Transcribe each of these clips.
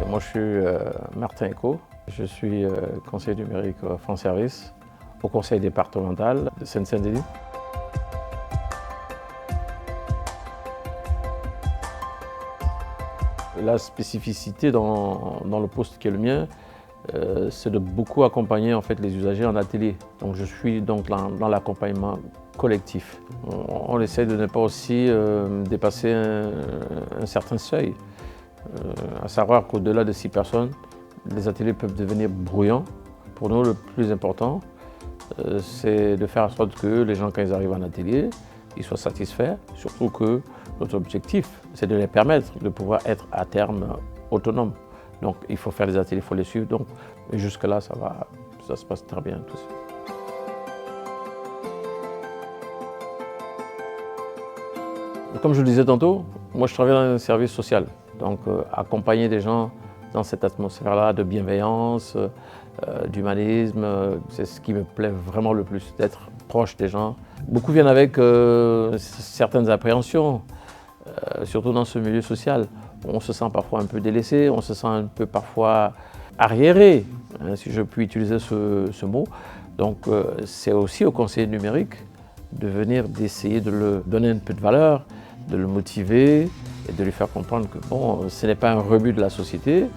Moi, je suis Martin Eco. Je suis conseiller numérique France Service au conseil départemental de Seine-Saint-Denis. La spécificité dans le poste qui est le mien, c'est de beaucoup accompagner en fait, les usagers en atelier. Donc, je suis donc dans l'accompagnement collectif. On essaie de ne pas aussi dépasser un certain seuil. À savoir qu'au-delà de 6 personnes, les ateliers peuvent devenir bruyants. Pour nous, le plus important, c'est de faire en sorte que les gens, quand ils arrivent en atelier, ils soient satisfaits. Surtout que notre objectif, c'est de les permettre de pouvoir être à terme autonomes. Donc il faut faire les ateliers, il faut les suivre. Donc jusque-là, ça se passe très bien tout ça. Comme je le disais tantôt, moi je travaille dans un service social. Donc accompagner des gens dans cette atmosphère-là de bienveillance, d'humanisme, c'est ce qui me plaît vraiment le plus, d'être proche des gens. Beaucoup viennent avec certaines appréhensions, surtout dans ce milieu social. On se sent parfois un peu délaissé, on se sent un peu parfois arriéré, hein, si je puis utiliser ce mot. Donc c'est aussi au conseiller numérique de venir, d'essayer de le donner un peu de valeur, de le motiver et de lui faire comprendre que bon, ce n'est pas un rebut de la société,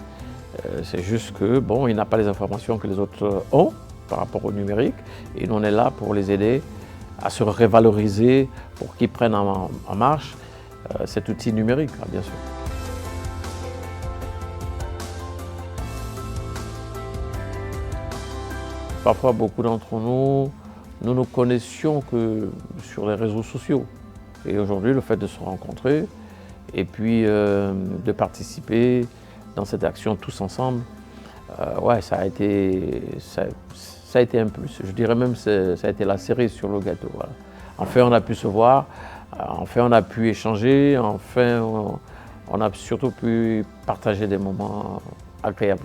c'est juste que bon, il n'a pas les informations que les autres ont par rapport au numérique et nous on est là pour les aider à se revaloriser, pour qu'ils prennent en marche cet outil numérique, bien sûr. Parfois, beaucoup d'entre nous, nous connaissions que sur les réseaux sociaux. Et aujourd'hui, le fait de se rencontrer et puis de participer dans cette action tous ensemble, ouais, ça a été un plus. Je dirais même que ça a été la cerise sur le gâteau. Voilà. Enfin, on a pu se voir, enfin, on a pu échanger, enfin, on a surtout pu partager des moments agréables.